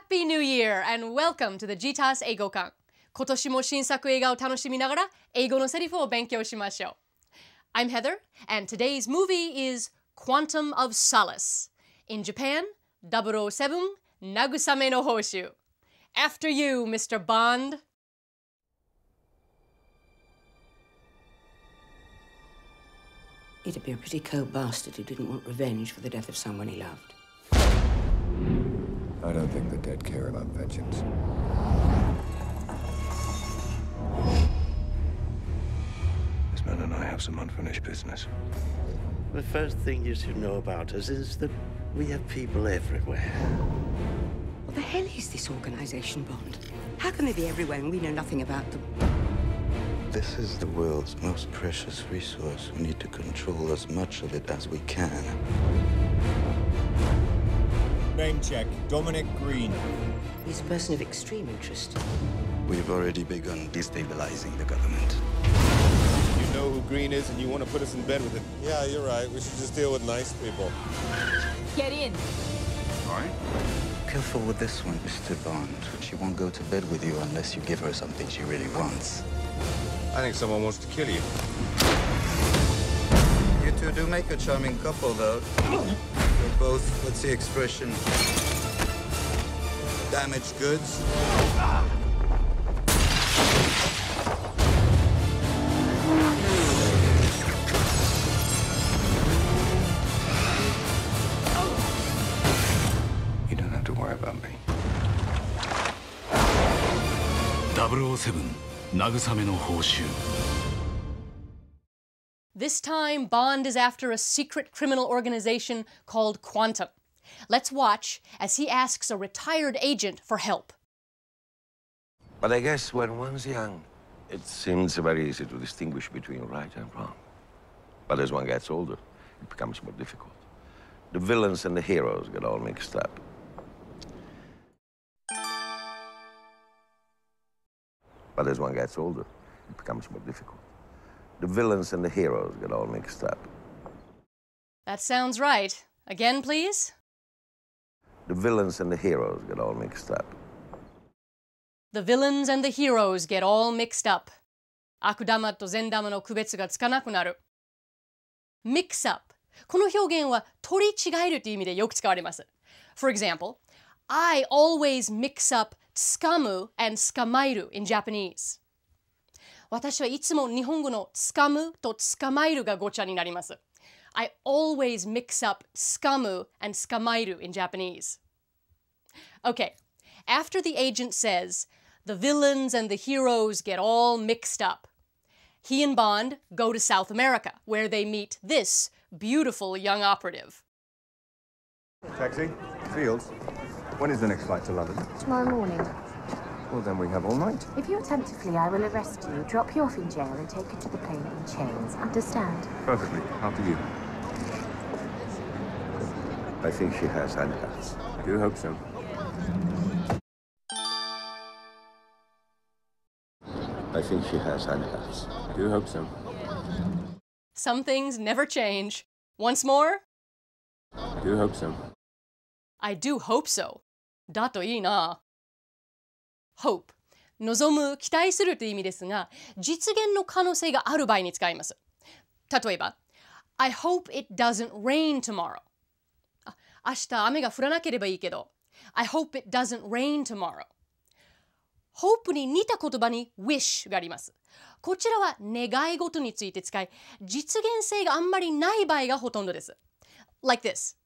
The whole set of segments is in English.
Happy New Year and welcome to the G+英語館。今年も新作映画を楽しみながら英語のセリフを勉強しましょう。I'm Heather and today's movie is Quantum of Solace. In Japan, 007 慰めの報酬. After you, Mr. Bond. He'd be a pretty cold bastard who didn't want revenge for the death of someone he loved. I don't think the dead care about vengeance. This man and I have some unfinished business. The first thing you should know about us is that we have people everywhere. What the hell is this organization, Bond? How can they be everywhere and we know nothing about them? This is the world's most precious resource. We need to control as much of it as we can. Name check. Dominic Green. He's a person of extreme interest. We've already begun destabilizing the government. You know who Green is and you want to put us in bed with him. Yeah, you're right. We should just deal with nice people. Get in. All right. Careful with this one, Mr. Bond. She won't go to bed with you unless you give her something she really wants. I think someone wants to kill you. You two do make a charming couple, though. You're both, what's the expression? Damaged goods. You don't have to worry about me. 007慰めの報酬 This time, Bond is after a secret criminal organization called Quantum. Let's watch as he asks a retired agent for help. But I guess when one's young, it seems very easy to distinguish between right and wrong. But as one gets older, it becomes more difficult. The villains and the heroes get all mixed up. But as one gets older, it becomes more difficult. The villains and the heroes get all mixed up. That sounds right. Again, please. The villains and the heroes get all mixed up. The villains and the heroes get all mixed up. 悪玉と善玉の区別がつかなくなる。Mix up. この表現は取り違えるという意味でよく使われます。For example, I always mix up つかむ and 捕まえる in Japanese. 私はいつも日本語のつかむと捕まえるがごちゃになります。I always mix up つかむ and 捕まえる in Japanese. Okay, after the agent says, the villains and the heroes get all mixed up, he and Bond go to South America, where they meet this beautiful young operative. Taxi? Fields? When is the next flight to London? Tomorrow morning. Well, then we have all night. If you attempt to flee, I will arrest you, drop you off in jail, and take you to the plane in chains. Understand? Perfectly. After you. I think she has handcuffs. I do hope so. I think she has handcuffs. I do hope so. Some things never change. Once more. I do hope so. I do hope so. だといいな。Hope. 望む、期待するという意味ですが、実現の可能性がある場合に使います。例えば、I hope it doesn't rain tomorrow. 明日雨が降らなければいいけど、I hope it doesn't rain tomorrow. Hope に似た言葉に wish があります。こちらは願い事について使い、実現性があんまりない場合がほとんどです。Like this.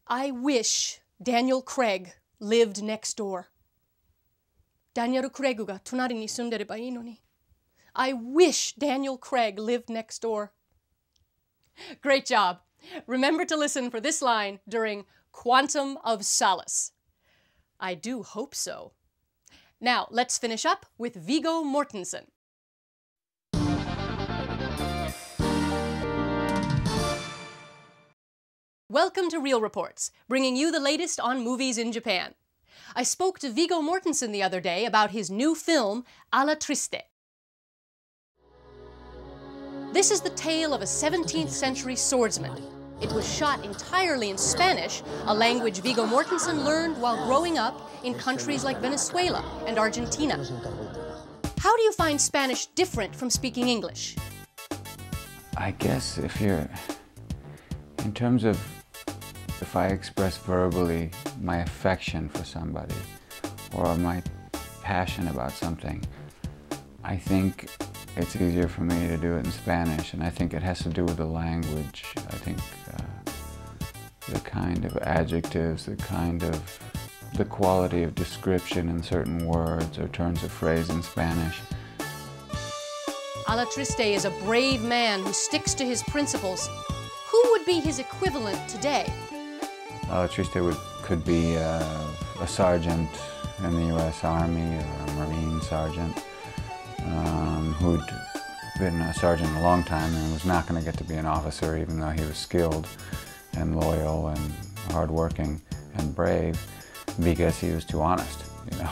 I wish Daniel Craig lived next door. ダニエル・クレイグが隣に住んでればいいのに。I wish Daniel Craig lived next door. Great job. Remember to listen for this line during Quantum of Solace. I do hope so. Now, let's finish up with Viggo Mortensen. Welcome to Real Reports, bringing you the latest on movies in Japan. I spoke to Viggo Mortensen the other day about his new film, Alatriste. This is the tale of a 17th century swordsman It was shot entirely in Spanish, a language Viggo Mortensen learned while growing up in countries like Venezuela and Argentina. How do you find Spanish different from speaking English? I guess if I express verbally my affection for somebody or my passion about something, I think it's easier for me to do it in Spanish, and I think it has to do with the language. I think the kind of adjectives, the quality of description in certain words or turns of phrase in Spanish. Alatriste is a brave man who sticks to his principles. Who would be his equivalent today? Alatriste could be a sergeant in the U.S. Army or a Marine sergeant who'd been a sergeant a long time and was not going to get to be an officer even though he was skilled and loyal and hardworking and brave because he was too honest, you know.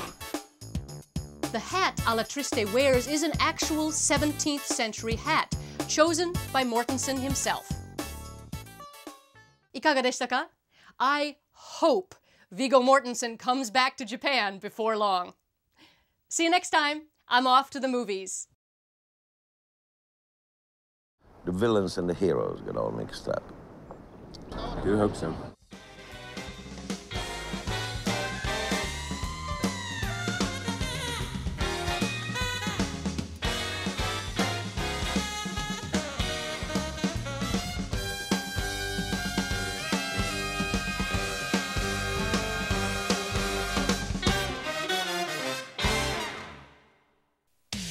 The hat Alatriste wears is an actual 17th century hat, chosen by Mortensen himself. いかがでしたか? I hope Viggo Mortensen comes back to Japan before long. See you next time. I'm off to the movies. The villains and the heroes get all mixed up. I do hope so.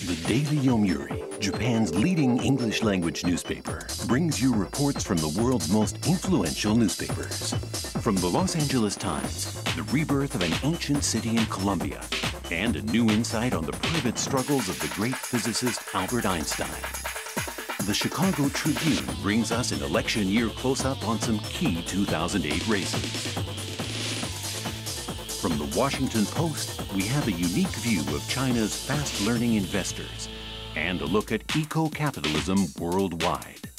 The Daily Yomiuri, Japan's leading English-language newspaper, brings you reports from the world's most influential newspapers. From the Los Angeles Times, the rebirth of an ancient city in Colombia, and a new insight on the private struggles of the great physicist Albert Einstein. The Chicago Tribune brings us an election year close-up on some key 2008 races. From the Washington Post, we have a unique view of China's fast-learning investors and a look at eco-capitalism worldwide.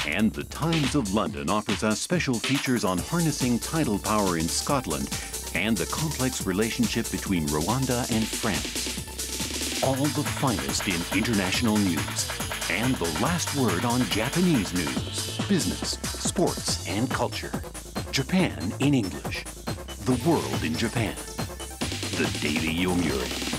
And the Times of London offers us special features on harnessing tidal power in Scotland and the complex relationship between Rwanda and France. All the finest in international news and the last word on Japanese news, business, sports, and culture. Japan in English. The world in Japan. The Daily Yomiuri.